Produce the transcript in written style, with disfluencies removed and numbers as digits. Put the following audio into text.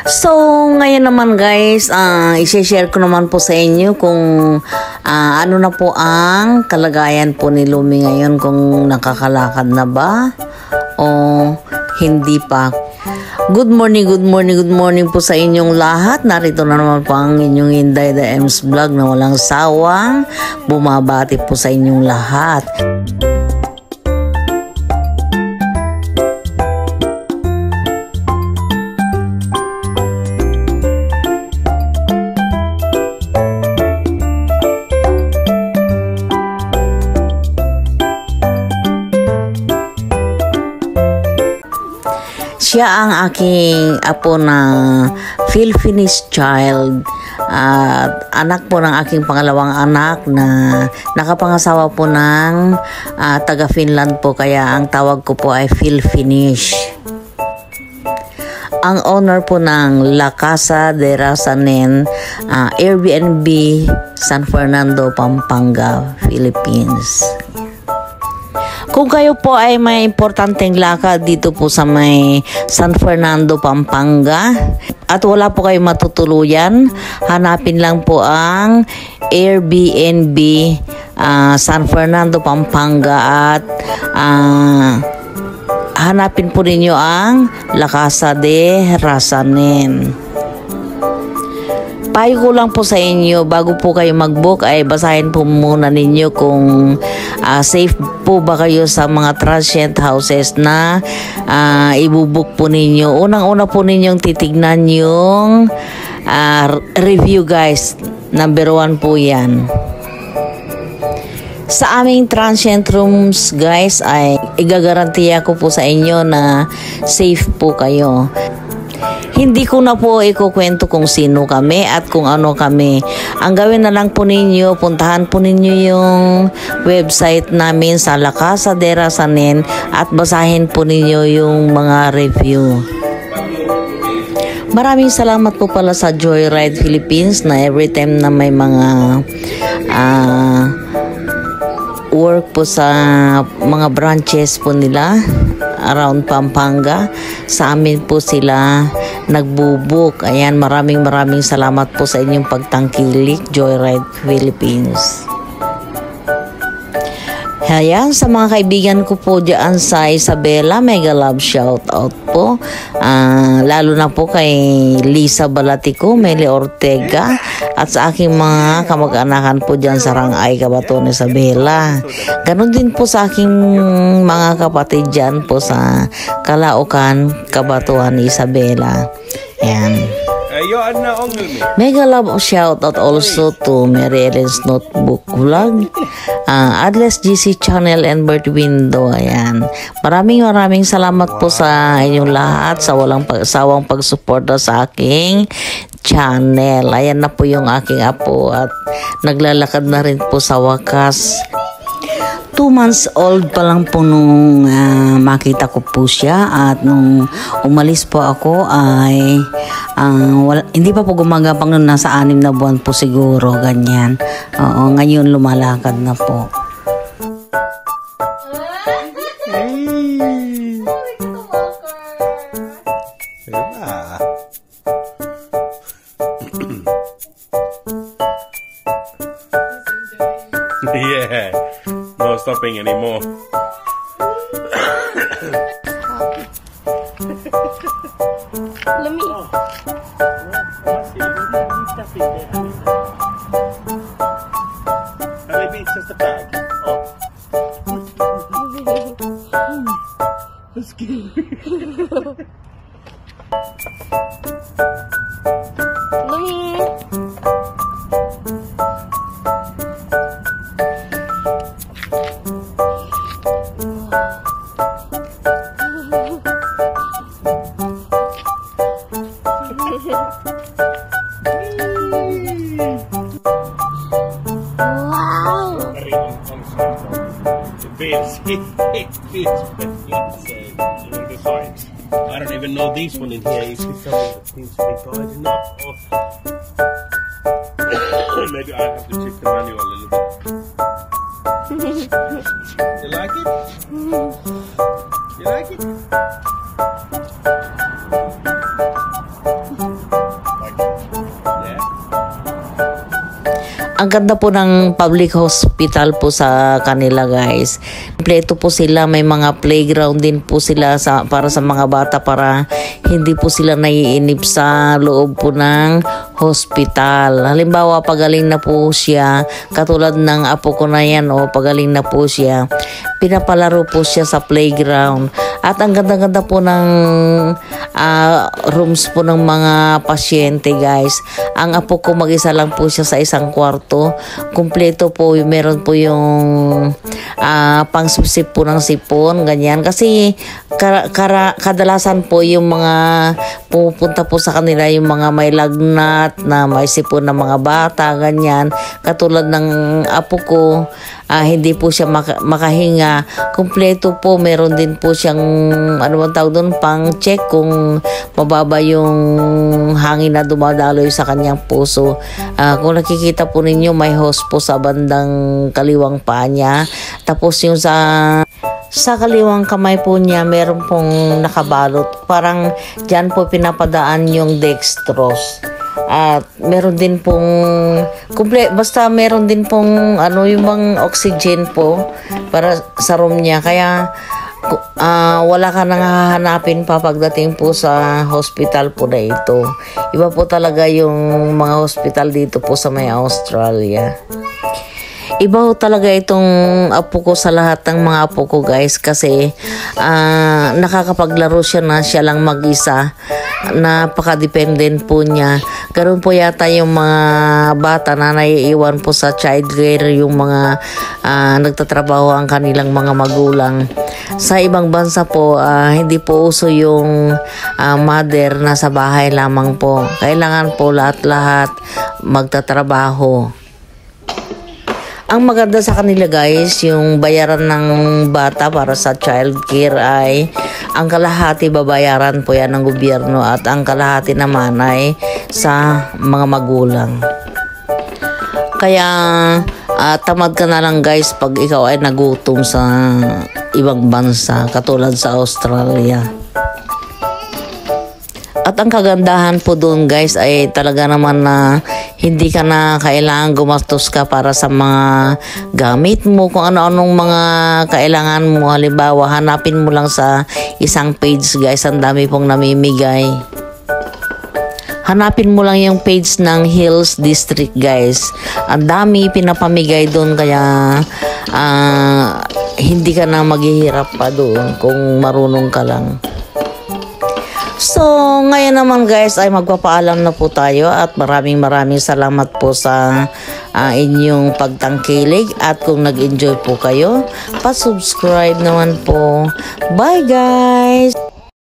So, ngayon naman guys, i-share ko naman po sa inyo kung ano na po ang kalagayan po ni Lumi ngayon, kung nakakalakad na ba o hindi pa. Good morning po sa inyong lahat. Narito na naman po ang inyong Inday the Ems Vlog na walang sawang bumabati po sa inyong lahat. Siya ang aking apo na Filipinese child at anak po ng aking pangalawang anak na nakapangasawa po ng taga Finland po, kaya ang tawag ko po ay Filipinish. Ang owner po ng La Casa de Rasanen Airbnb, San Fernando, Pampanga, Philippines. Kung kayo po ay may importanteng lakad dito po sa may San Fernando, Pampanga at wala po kayo matutuluyan, hanapin lang po ang Airbnb San Fernando, Pampanga at hanapin po ninyo ang La Casa de Rasanen. Payo ko lang po sa inyo, bago po kayo mag-book ay basahin po muna ninyo kung safe po ba kayo sa mga transient houses na ibubook po ninyo. Unang-una po ninyong titignan yung review guys. Number 1 po yan. Sa aming transient rooms guys ay igagarantiya ko po sa inyo na safe po kayo. Hindi ko na po ikukwento kung sino kami at kung ano kami. Ang gawin na lang po ninyo, puntahan po ninyo yung website namin sa La Casa de Rasanen at basahin po ninyo yung mga review. Maraming salamat po pala sa Joyride Philippines na every time na may mga work po sa mga branches po nila around Pampanga, sa amin po sila nagbubuk. Ayan, maraming salamat po sa inyong pagtangkilik, Joyride Philippines. Ayan, sa mga kaibigan ko po dyan sa Isabela, mega love shout out po. Lalo na po kay Lisa Balatico, Meli Ortega, at sa aking mga kamag-anakan po dyan sa Rangay, Cabatuan, Isabela. Ganon din po sa aking mga kapatid dyan po sa Calaucan, Cabatuan, Isabela. Ayan. Mega love shout out also to Mary Ellen's Notebook Vlog, Adles GC Channel and Bird Window. Ayan. Maraming salamat po sa inyong lahat sa walang sawang pagsuporta sa aking channel. Ayan na po yung aking apo at naglalakad na rin po sa wakas. 2 months old pa lang po nung makita ko po siya, at nung umalis po ako ay hindi pa po gumagapang, nung nasa 6 na buwan po siguro, ganyan. Oo, ngayon lumalakad na po. Yeah. No stopping anymore. Let me. Maybe it's just a bag. Oh. That's cute. Let me. It feels inside. I don't even know this one in here. Is it something that seems to be tight enough? Or maybe I have to check the manual a little bit. You like it? You like it? Ang ganda po ng public hospital po sa kanila guys. Kompleto po sila, may mga playground din po sila para sa mga bata para hindi po sila naiinip sa loob po ng hospital. Halimbawa, pagaling na po siya, katulad ng apo ko na yan, pagaling na po siya, pinapalaro po siya sa playground. At ang ganda-ganda po ng rooms po ng mga pasyente guys. Ang apo ko mag-isa lang po siya sa isang kwarto. Kumpleto po, meron po yung pangsipsip po ng sipon, ganyan. Kasi kadalasan po yung mga pupunta po sa kanila yung mga may lagnat na may sipon ng mga bata, ganyan. Katulad ng apo ko, hindi po siya makahinga. Kumpleto po, meron din po siyang ano bang tawag doon, pang check kung mababa yung hangin na dumadaloy sa kanyang puso. Kung nakikita po ninyo, may hose po sa bandang kaliwang paa niya. Tapos yung sa kaliwang kamay po niya, meron pong nakabalot. Parang dyan po pinapadaan yung dextrose. At meron din pong basta meron din pong yung mga oxygen po para sa room niya. Kaya wala ka nang hahanapin pa pagdating po sa hospital po na ito. Iba po talaga yung mga hospital dito po sa may Australia. Iba po talaga itong apo ko sa lahat ng mga apo ko guys, kasi nakakapaglaro siya lang mag-isa. Napaka-dependent po niya. Ganun po yata yung mga bata na naiiwan po sa childcare, yung mga nagtatrabaho ang kanilang mga magulang. Sa ibang bansa po, hindi po uso yung mother na sa bahay lamang po. Kailangan po lahat-lahat magtatrabaho. Ang maganda sa kanila guys, yung bayaran ng bata para sa child care ay ang kalahati babayaran po yan ng gobyerno at ang kalahati naman ay sa mga magulang. Kaya tamad ka na lang guys pag ikaw ay nagutom sa ibang bansa katulad sa Australia. At ang kagandahan po doon guys ay talaga naman na hindi ka na kailangan gumastos ka para sa mga gamit mo, kung ano-anong mga kailangan mo. Halimbawa, hanapin mo lang sa isang page guys, ang dami pong namimigay. Hanapin mo lang yung page ng Hills District guys. Ang dami pinapamigay doon, kaya hindi ka na maghihirap pa doon kung marunong ka lang. So, ngayon naman guys ay magpapaalam na po tayo at maraming salamat po sa inyong pagtangkilig, at kung nag-enjoy po kayo, pa-subscribe naman po. Bye guys!